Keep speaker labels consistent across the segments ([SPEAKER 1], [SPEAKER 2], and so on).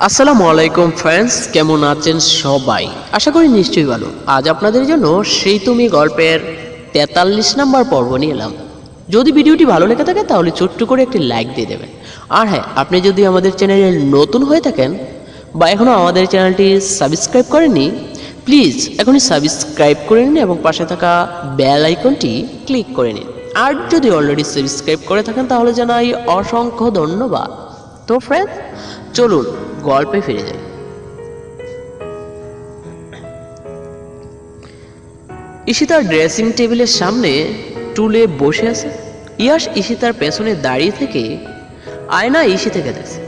[SPEAKER 1] আসসালামু আলাইকুম ফ্রেন্ডস, কেমন আছেন সবাই? আশা করি নিশ্চয়ই ভালো। আজ আপনাদের জন্য সেই তুমি গল্পের 43 নম্বর পর্ব নিয়ে এলাম। যদি ভিডিওটি ভালো লেগে থাকে তাহলে ছোট্ট করে একটি লাইক দিয়ে দেবেন। আর হ্যাঁ, আপনি যদি আমাদের চ্যানেলে নতুন হয়ে থাকেন বা এখনও আমাদের চ্যানেলটি সাবস্ক্রাইব করেননি, প্লিজ এখনই সাবস্ক্রাইব করে নিন এবং পাশে থাকা বেল আইকনটি ক্লিক করে নিন। আর যদি অলরেডি সাবস্ক্রাইব করে থাকেন তাহলে জানাই অসংখ্য ধন্যবাদ। তো ফ্রেন্ডস, চলুন গল্পে ফিরে যাই। ঈশিতার ড্রেসিং টেবিলের সামনে টুলে বসে আছে। ইয়াশ ঈশিতার পেছনে দাঁড়িয়ে থেকে আয়না ঈশিতাকে দেখছে।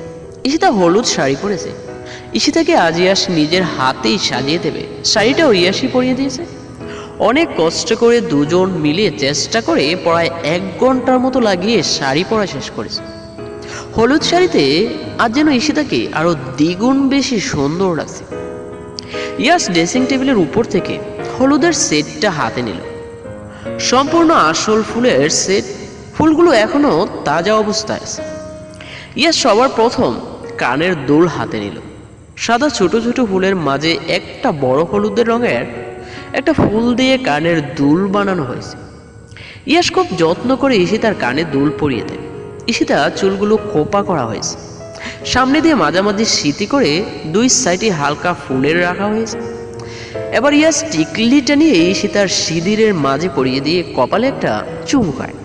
[SPEAKER 1] ঈশিতা হলুদ শাড়ি পরেছে। ঈশিতাকে আজ ইয়াশ নিজের হাতেই সাজিয়ে দেবে। শাড়িটাও ইয়াশই পরিয়ে দিয়েছে। অনেক কষ্ট করে দুজন মিলে চেষ্টা করে প্রায় 1 ঘন্টার মতো লাগিয়ে শাড়ি পরা শেষ করেছে। হলুদ শাড়িতে আজ যেন ঈশিতাকে আরো দ্বিগুণ বেশি সুন্দর লাগছে। ইয়াস ড্রেসিং টেবিলের উপর থেকে হলুদের সেটটা হাতে নিল। সম্পূর্ণ আসল ফুলের সেট। ফুলগুলো এখনো তাজা অবস্থায় আছে। ইয়াস সবার প্রথম কানের দুল হাতে নিল। সাদা ছোট ছোট ফুলের মাঝে একটা বড় হলুদের রঙের একটা ফুল দিয়ে কানের দুল বানানো হয়েছে। ইয়াস খুব যত্ন করে ঈশিতার কানে দুল পরিয়ে দেয়। ঈশিতা চুলগুলো খোপা করা হয়েছে। সামনে দিয়ে মাঝামাঝি সিটি করে 2 সাইডে হালকা ফুলের রাখা হয়েছে। এবার ইয়াস টিকলিটা নিয়ে ঈশিতার সিঁদুরের মাঝে পরিয়ে দিয়ে কপালে একটা চুমু খায়।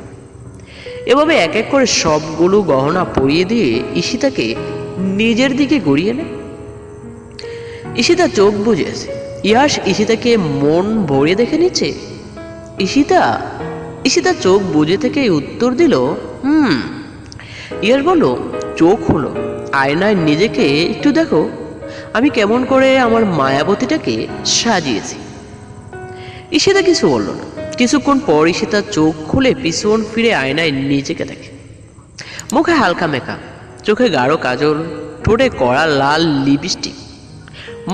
[SPEAKER 1] এভাবে এক এক করে সবগুলো গহনা পরিয়ে দিয়ে ঈশিতাকে নিজের দিকে গড়িয়ে নেয়। ঈশিতা চোখ বুজে আছে। ইয়াস ঈশিতাকে মন ভরিয়ে দেখে নিচ্ছে। ঈশিতা চোখ বুজে থেকে উত্তর দিল, ইয়াস বলল, চোখ হলো, আয়নায় নিজেকে একটু দেখো, আমি কেমন করে আমার মায়াবতীটাকে সাজিয়েছি। ঈশিতা কিছু বলল না। কিছুক্ষণ পর ঈশিতা চোখ খুলে পিছন ফিরে আয়নায় নিজেকে দেখে। মুখে হালকা মেকআপ, চোখে গাঢ় কাজল, ঠোঁটে কড়া লাল লিপস্টিক,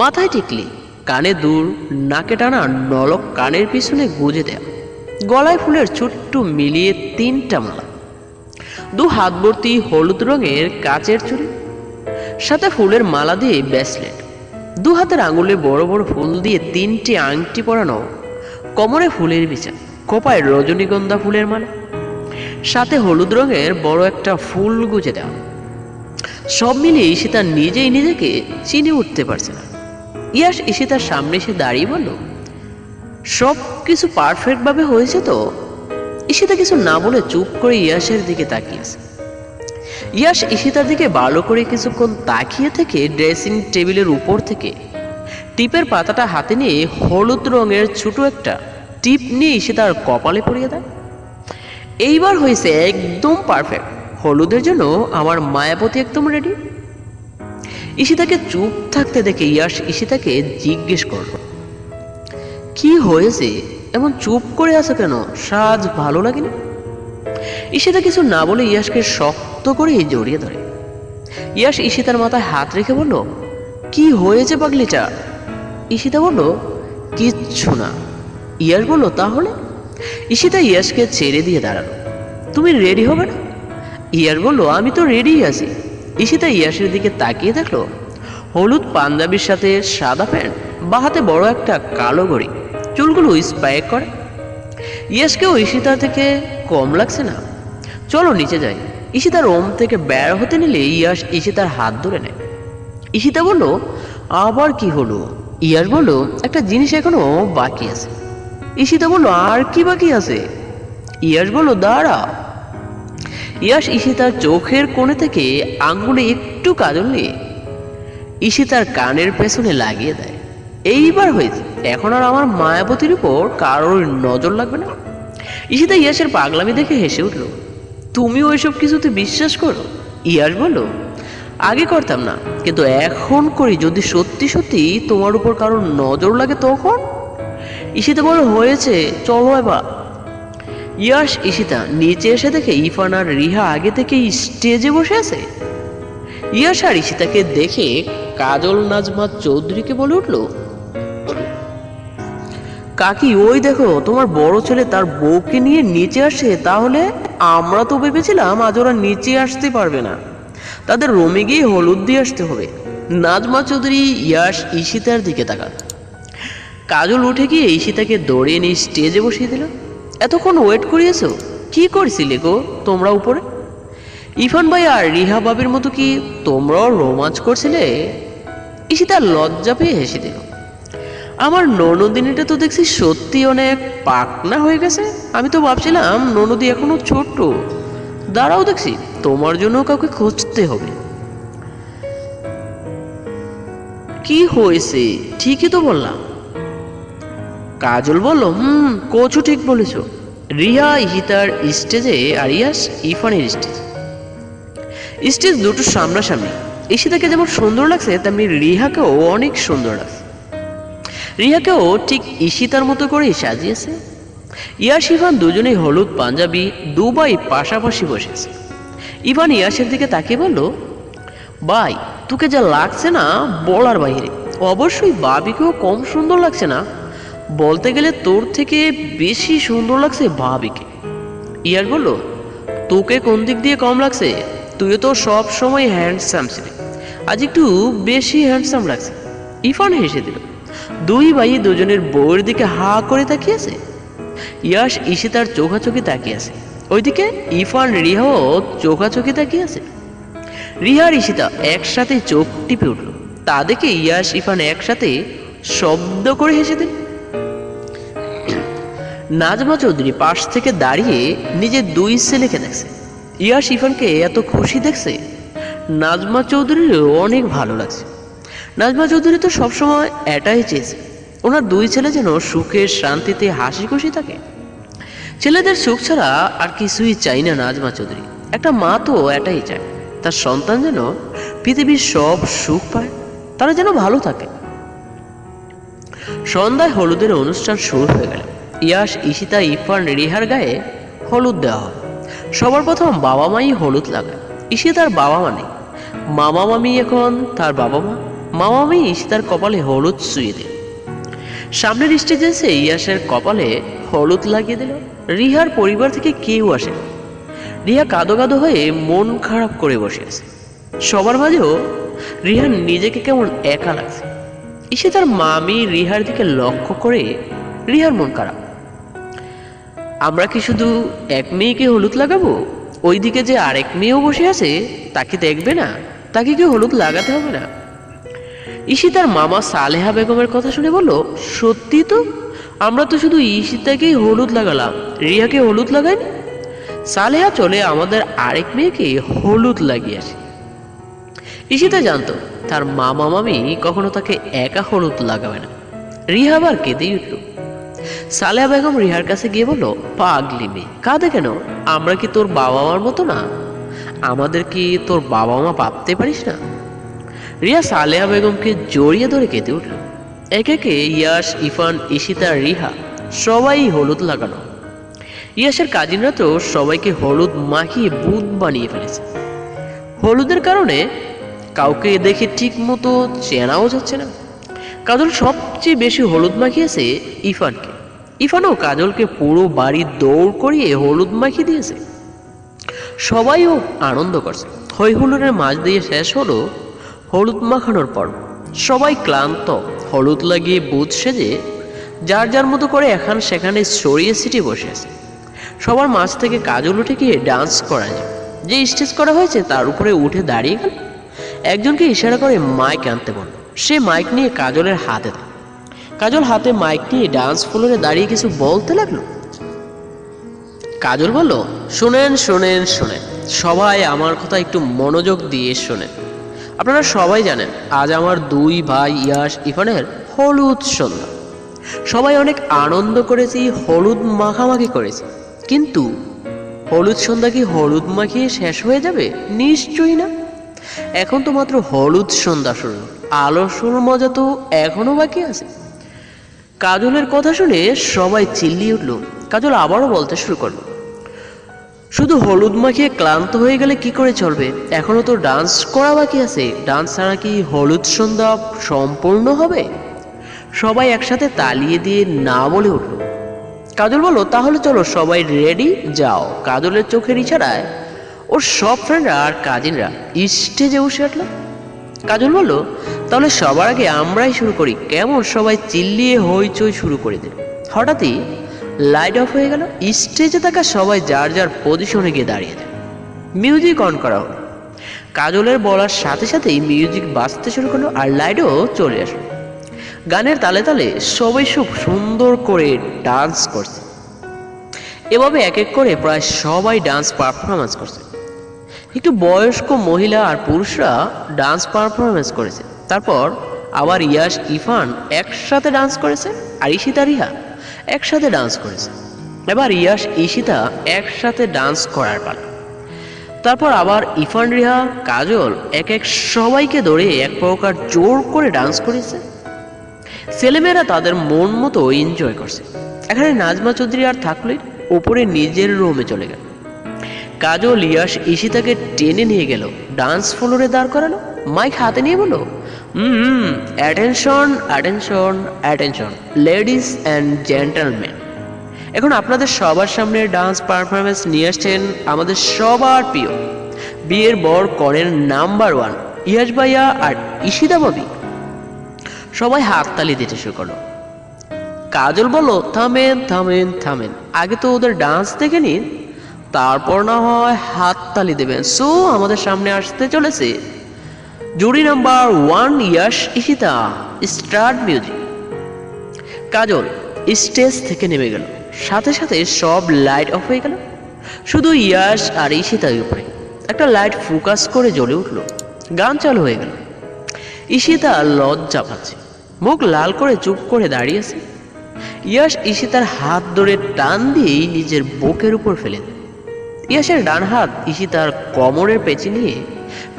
[SPEAKER 1] মাথায় টিকলি, কানে দুল, নাকে টানা নলক কানের পিছনে গুজে দেয়া, গলায় ফুলের ছোট্ট মিলিয়ে 3টা মালা, 2 হাত ভর্তি হলুদ রঙের কাচের চুড়ি, সাথে ফুলের মালা দিয়ে ব্রেসলেট, 2 হাতের আঙুলে বড় বড় ফুল দিয়ে 3টি আংটি পরানো, কোমরে ফুলের বিছা, খোপায় রজনীগন্ধা ফুলের মালা, সাথে হলুদ রঙের বড় একটা ফুল গুজে দেওয়া। সব মিলিয়ে ঈশিতা নিজেই নিজেকে চিনে উঠতে পারছে না। ইয়াস ঈশিতার সামনে এসে দাঁড়িয়ে বলল, সব কিছু পারফেক্ট ভাবে হয়েছে তো? ঈশিতা কিছু না বলে চুপ করে ইয়াসের দিকে তাকিয়েছে। ইয়াস ঈশিতার দিকে ভালো করে কিছুক্ষণ তাকিয়ে থেকে ড্রেসিং টেবিলের উপর থেকে টিপের পাতাটা হাতে নিয়ে হলুদ রঙের ছোট একটা টিপ নিয়ে ঈশিতার কপালে পরিয়ে দেয়। এইবার হয়েছে একদম পারফেক্ট। হলুদের জন্য আমার মায়াবতী একদম রেডি। ঈশিতাকে চুপ থাকতে দেখে ইয়াস ঈশিতাকে জিজ্ঞেস করল, কি হয়েছে, এমন চুপ করে আছো কেন? সাজ ভালো লাগেনি? ঈশিতা কিছু না বলে ইয়াসকে শক্ত করে জড়িয়ে ধরে। ইয়াস ঈশিতার মাথায় হাত রেখে বলল, কি হয়েছে পাগলিটা? ঈশিতা বলল, কিচ্ছু না। ইয়াস বলল, তাহলে? ঈশিতা ইয়াসকে ছেড়ে দিয়ে দাঁড়ালো। তুমি রেডি হবে না? ইয়াস বলল, আমি তো রেডি আছি। ঈশিতা ইয়াসের দিকে তাকিয়ে দেখলো হলুদ পাঞ্জাবির সাথে সাদা প্যান্ট, বা হাতে বড় একটা কালো ঘড়ি, চুলগুলো স্পাইক করে। ইয়াসকেও ঈশিতা থেকে কম লাগছে না। চলো নিচে যাই। ঈশিতা রুম থেকে বের হতে নিলে ইয়াস ঈশিতার হাত ধরে নেয়। ঈশিতা বলল, আবার কি হলো? ইয়াস বলল, একটা জিনিস এখনো বাকি আছে। ঈশিতা বলল, আর কি বাকি আছে? ইয়াস বলল, দাঁড়া। ইয়াস ঈশিতার চোখের কোণে থেকে আঙ্গুলে একটু কাজল নিয়ে ঈশিতার কানের পেছনে লাগিয়ে দেয়। এইবার হয়েছে, এখন আর আমার মায়াবতীর উপর কারোর নজর লাগবে না। ঈশিতা ইয়াসের পাগলামি দেখে হেসে উঠল। তুমিও ওইসব কিছুতে বিশ্বাস করো? ইয়াস বলল, আগে করতাম না, কিন্তু এখন করি। যদি সত্যি সত্যি তোমার উপর কারোর নজর লাগে তখন? ঈশিতা বলল, হয়েছে, চলো এবার। ইয়াস ঈশিতা নিচে এসে দেখে ইরফান আর রিহা আগে থেকেই স্টেজে বসে আছে। ইয়াস আর ঈশিতাকে দেখে কাজল নাজমা চৌধুরীকে বলে উঠল, কাকি, ওই দেখো তোমার বড় ছেলে তার বউকে নিয়ে নিচে আসে। তাহলে আমরা তো ভেবেছিলাম আজ ওরা নিচে আসতে পারবে না, তাদের রুমে গিয়ে হলুদ দিয়ে আসতে হবে, নাজমা চৌধুরী ইয়াশ ঈশিতার দিকে তাকান। কাজল উঠে গিয়ে ঈশিতাকে দৌড়িয়ে নিয়ে স্টেজে বসিয়ে দিল। এতক্ষণ ওয়েট করিয়েছো, কি করছিলে গো তোমরা উপরে? ইরফান ভাই আর রিহা বাবির মতো কি তোমরাও রোমাঞ্চ করছিলে? ঈশিতা লজ্জা পেয়ে হেসে দিল। আমার ননদিনীটা তো দেখছি সত্যি অনেক পাকনা হয়ে গেছে। আমি তো ভাবছিলাম ননদি এখনো ছোট্ট। দাঁড়াও দেখছি তোমার জন্য কাউকে খুঁজতে হবে। কি হয়েছে? ঠিকই তো বললাম। কাজল বলল, কোচও ঠিক বলেছ। রিয়া ঈশিতার স্টেজে আর ইয়াস ইরফানের স্টেজে। স্টেজ দুটো সামনাসামনি। ঈশিতাকে যেমন সুন্দর লাগছে তেমনি রিহাকেও অনেক সুন্দর লাগছে। রিহাকেও ঠিক ঈশিতার মতো করেই সাজিয়েছে। ইয়াস ইরফান দুজনেই হলুদ পাঞ্জাবি, দুবাই পাশাপাশি বসেছে। ইরফান ইয়াসের দিকে তাকিয়ে বলল, ভাই তোকে যা লাগছে না বলার বাইরে। অবশ্যই বাবিকেও কম সুন্দর লাগছে না, বলতে গেলে তোর থেকে বেশি সুন্দর লাগছে বাবিকে। ইয়াস বলল, তোকে কোন দিক দিয়ে কম লাগছে? তুইও তো সব সময় হ্যান্ডসাম ছিলি, আজ একটু বেশি হ্যান্ডসাম লাগছে। ইরফান হেসে দিল। দুই ভাই দুজনের বউয়ের দিকে হা করে তাকিয়েছে। ইয়াস ঈশিতার চোখাচোখি তাকিয়ে আছে। ওইদিকে ইরফান রিহাও চোখাচোখি তাকিয়ে আছে। রিহা আর ঈশিতা একসাথে চোখ টিপে উঠল। তা দেখে ইয়াস ইরফান একসাথে শব্দ করে হেসে দিল। নাজমা চৌধুরী পাশ থেকে দাঁড়িয়ে নিজের দুই ছেলেকে দেখছে। ইয়াস ইরফানকে এত খুশি দেখছে নাজমা চৌধুরীর অনেক ভালো লাগছে। নাজমা চৌধুরী তো সবসময় এটাই চেয়েছে, ওনার দুই ছেলে যেন সুখে শান্তিতে হাসি খুশি থাকে। ছেলেদের সুখ ছাড়া আর কিছুই চাই না নাজমা চৌধুরী। একটা মা তো এটাই চায়, তার সন্তান যেন পৃথিবীর সব সুখ পায়, তারা যেন ভালো থাকে। সন্ধ্যায় হলুদের অনুষ্ঠান শুরু হয়ে গেল। ইয়াস ঈশিতা ইরফান রিহার গায়ে হলুদ দেওয়া হয়। সবার প্রথম বাবা মাই হলুদ লাগায়। ঈশিতার বাবা মা নেই, মামা মামি এখন তার বাবা মা। মামা মামি ঈশিতার কপালে হলুদ ছুঁয়ে দিল। সামনের স্টেজে এসে ইয়াসের কপালে হলুদ লাগিয়ে দিল। রিহার পরিবার থেকে কেউ আসে। রিহা কাঁদো কাঁদো হয়ে মন খারাপ করে বসে আছে। সবার মাঝেও রিহার নিজেকে কেমন একা লাগছে। ঈশিতার মামি রিহার দিকে লক্ষ্য করে রিহার মন খারাপ। আমরা কি শুধু এক মেয়েকে হলুদ লাগাবো? ওইদিকে যে আরেক মেয়েও বসে আছে তাকে দেখবে না? তাকে কি হলুদ লাগাতে হবে না? ঈশিতার মামা সালেহা বেগমের কথা শুনে বলল, সত্যি তো, আমরা তো শুধু ঈশিতাকেই হলুদ লাগালাম, রিহাকে হলুদ লাগাইনি। সালেহা চলে আমাদের আরেক মেয়েকে হলুদ লাগিয়েছে। ঈশিতা জানতো তার মামা মামি কখনো তাকে একা হলুদ লাগাবে না। রিহা আবার কেঁদেই উঠল। সালেহা বেগম রিহার কাছে গিয়ে বলল, পাগলি মেয়ে, কাঁদে কেন? আমরা কি তোর বাবা মার মতো না? আমাদের কি তোর বাবা মা ভাবতে পারিস না? রিয়া সালেহা বেগমকে জড়িয়ে ধরে কেঁদে উঠল। একে একে ইয়াস, ইরফান, ঈশিতা, রিহা সবাই হলুদ লাগানো। ইয়াসের কাজিনরা তো সবাইকে হলুদ মাখিয়ে ভূত বানিয়ে ফেলেছে। হলুদের কারণে কাউকে দেখে ঠিক মতো চেনাও যাচ্ছে না। কাজল সবচেয়ে বেশি হলুদ মাখিয়েছে ইরফানকে। ইরফানও কাজলকে পুরো বাড়ি দৌড় করিয়ে হলুদ মাখিয়ে দিয়েছে। সবাইও আনন্দ করছে। হই হুল্লোড়ের মাঝ দিয়ে শেষ হলো হলুদ মাখানোর পর্ব। সবাই ক্লান্ত, হলুদ লাগিয়ে বুথ সেজে যার যার মতো করে এখান সেখানে ছড়িয়ে ছিটিয়ে বসে আছে। সবার মাঝ থেকে কাজল উঠে গিয়ে ডান্স করা যায়। যে স্টেজ করা হয়েছে তার উপরে উঠে দাঁড়িয়ে গেল। একজনকে ইশারা করে মাইক আনতে বলল। সে মাইক নিয়ে কাজলের হাতে দেয়। কাজল হাতে মাইক নিয়ে ডান্স ফ্লোরে দাঁড়িয়ে কিছু বলতে লাগলো। কাজল বলল, শোনেন শোনেন শোনেন, সবাই আমার কথা একটু মনোযোগ দিয়ে শোনেন। আপনারা সবাই জানেন আজ আমার দুই ভাই ইয়াস ইরফানের হলুদ সন্ধ্যা। সবাই অনেক আনন্দ করেছি, হলুদ মাখামাখি করেছি, কিন্তু হলুদ সন্ধ্যা কি হলুদ মাখিয়ে শেষ হয়ে যাবে? নিশ্চয়ই না। এখন তো মাত্র হলুদ সন্ধ্যা শুরু, আলোর মজা তো এখনো বাকি আছে। কাজলের কথা শুনে সবাই চিল্লিয়ে উঠল। কাজল আবারও বলতে শুরু করলো, শুধু হলুদ মাখিয়ে ক্লান্ত হয়ে গেলে কি করে চলবে? এখনো তো ডান্স করা বাকি আছে। ডান্স ছাড়া কি হলুদ সন্ধ্যা সম্পূর্ণ হবে? সবাই একসাথে তালিয়ে দিয়ে না বলে উঠল। কাজল বলল, তাহলে চলো সবাই রেডি, যাও। কাজলের চোখের ইশারায় ওর সব ফ্রেন্ডরা আর কাজিনরা স্টেজে বসে উঠল। কাজল বলল, তাহলে সবার আগে আমরাই শুরু করি কেমন? সবাই চিল্লিয়ে হইচই শুরু করে দিল। হঠাৎই লাইট অফ হয়ে গেল। স্টেজে থাকা সবাই যার যার পজিশনে গিয়ে দাঁড়িয়ে যায়। মিউজিক অন করা হলো। কাজলের বলার সাথে সাথেই মিউজিক বাজতে শুরু করলো আর লাইটও চলে আসলো। গানের তালে তালে সবাই খুব সুন্দর করে ডান্স করছে। এভাবে এক এক করে প্রায় সবাই ডান্স পারফরমেন্স করছে। একটু বয়স্ক মহিলা আর পুরুষরা ডান্স পারফরমেন্স করেছে। তারপর আবার ইয়াশ ইরফান একসাথে ডান্স করেছে আর ঈশিতা রিহা একসাথে ডান্স করেছে। এবার ইয়াশ ঈশিতা একসাথে ডান্স করার পালা। তারপর আবার ইরফান রিহা কাজল এক এক সবাইকে ধরে এক প্রকার জোর করে ডান্স করেছে। ছেলেমেয়েরা তাদের মন মতো এনজয় করছে। এখানে নাজমা চৌধুরী আর থাকলে ওপরে নিজের রুমে চলে গেল। কাজল ইয়াশ ঈশিতাকে টেনে নিয়ে গেল, ডান্স ফ্লোরে দাঁড় করালো, মাইক হাতে নিয়ে বলল, attention attention attention ladies and gentleman, এখন আপনাদের সবার সামনে ডান্স পারফরমেন্স নিয়ে আসছেন আমাদের সবার প্রিয় বিয়ের বর কনের নাম্বার 1 ইয়াশ ভাইয়া আর ঈশিতা ভাবি। সবাই হাততালি দিতে শুরু করলো। কাজল বলল, থামেন থামেন থামেন, আগে তো ওদের ডান্স দেখে নিন, তারপর না হয় হাততালি দেবেন। সো আমাদের সামনে আসতে চলেছে jury number 1 Yash Ishita, start music. Kajal stage থেকে নেমে গেল, সাথে সাথে সব লাইট অফ হয়ে গেল। শুধু ইয়াশ আর ঈশিতার উপরে একটা লাইট ফোকাস করে জ্বলে উঠল। গান চালু হয়ে গেল। ঈশিতা লজ্জা পাচ্ছে, মুখ লাল করে চুপ করে দাঁড়িয়েছে। ইয়াশ ঈশিতার হাত ধরে টান দিয়েই নিজের বুকের উপর ফেলে দেয়। ইয়াশের ডান হাত ঈশিতার কোমরের পেঁচি নিয়ে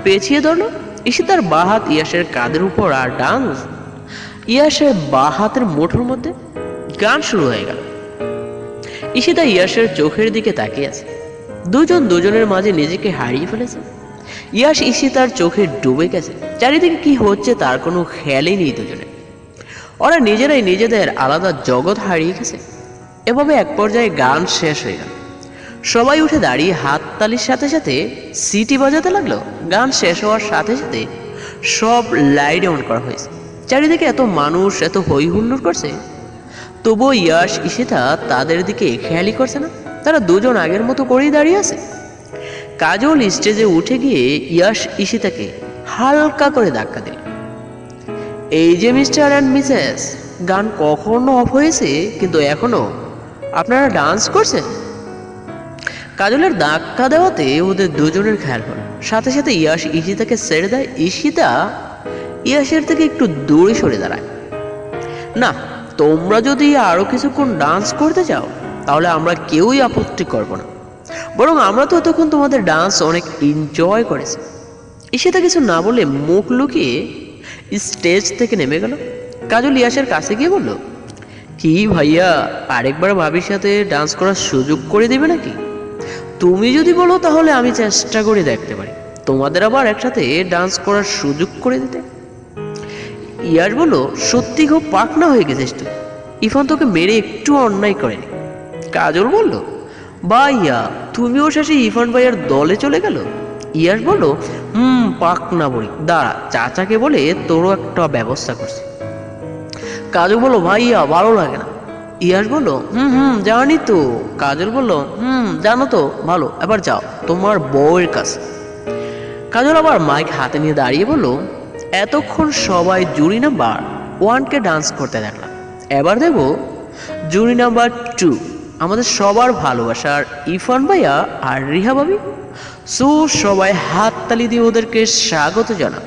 [SPEAKER 1] পেঁচিয়ে ধরল। ঈশিতার বাঁ হাত ইয়াশের কাঁধের উপর আর ডান্স ইয়াশের বাঁ হাতের মুঠোর মধ্যে। গান শুরু হয়ে গেল। ঈশিতা ইয়াশের চোখের দিকে তাকিয়ে আছে। দুজন দুজনের মাঝে নিজেকে হারিয়ে ফেলেছে। ইয়াশ ঈশিতার চোখে ডুবে গেছে। চারিদিকে কি হচ্ছে তার কোনো খেয়ালই নেই দুজনে। ওরা নিজেরাই নিজেদের আলাদা জগৎ হারিয়ে গেছে। এভাবে এক পর্যায়ে গান শেষ হয়ে গেল। সবাই উঠে দাঁড়িয়ে হাততালির সাথে সাথে সিটি বাজাতে লাগলো। গান শেষ হওয়ার সাথে সাথে সব লাইট অন করা হয়েছে। চারিদিকে এত মানুষ এত হই হুল্লোড় করছে, তবুও ইয়াশ ঈশিতা তাদের দিকে খেয়ালই করছে না। তারা দুজন আগের মতো করেই দাঁড়িয়ে আছে। কাজল স্টেজে উঠে গিয়ে ইয়াশ ঈশিতাকে হালকা করে ধাক্কা দিল। এই যে মিস্টার অ্যান্ড মিসেস, গান কখনো অফ হয়েছে কিন্তু এখনো আপনারা ডান্স করছেন। কাজলের ধাক্কা দেওয়াতে ওদের দুজনের খেয়াল হলো। সাথে সাথে ইয়াশ ঈশিতাকে ছেড়ে দেয়। ঈশিতা ইয়াশের থেকে একটু দূরে সরে দাঁড়ায়। না, তোমরা যদি আরো কিছুক্ষণ ডান্স করতে চাও তাহলে আমরা কেউই আপত্তি করব না, বরং আমরা তো এতক্ষণ তোমাদের ডান্স অনেক এনজয় করেছি। ঈশিতা কিছু না বলে মুখ লুকিয়ে স্টেজ থেকে নেমে গেল। কাজল ইয়াশের কাছে গিয়ে বলল, কি ভাইয়া, আরেকবার ভাবির সাথে ডান্স করার সুযোগ করে দিবে নাকি? তুমি যদি বলো তাহলে আমি চেষ্টা করে দেখতে পারি তোমাদের আবার একসাথে ডান্স করার সুযোগ করে দিতে। ইয়াশ বলল, সত্যি খুব পাকনা হয়ে গেছিস তুই, ইরফান তোকে মেরে একটু অন্যায় করেনি। কাজল বলল, ভাইয়া তুমিও শেষে ইরফান ভাইয়ার দলে চলে গেল। ইয়াশ বলল, পাকনা বলি, দাঁড়া চাচাকে বলে তোরও একটা ব্যবস্থা করছি। কাজল বলল, ভাইয়া ভালো লাগে না। ইয়াশ বলল, জানি তো। কাজল বলল, জানো তো ভালো, এবার যাও তোমার বউয়ের কাছে। কাজল আবার মাইক হাতে নিয়ে দাঁড়িয়ে বলল, এতক্ষণ সবাই জুরি নাম্বার 1কে ডান্স করতে দেখলাম, এবার দেব জুরি নাম্বার 2, আমাদের সবার ভালোবাসার ইরফান ভাইয়া আর রিহা ভাবি। সো সবাই হাততালি দিয়ে ওদেরকে স্বাগত জানান।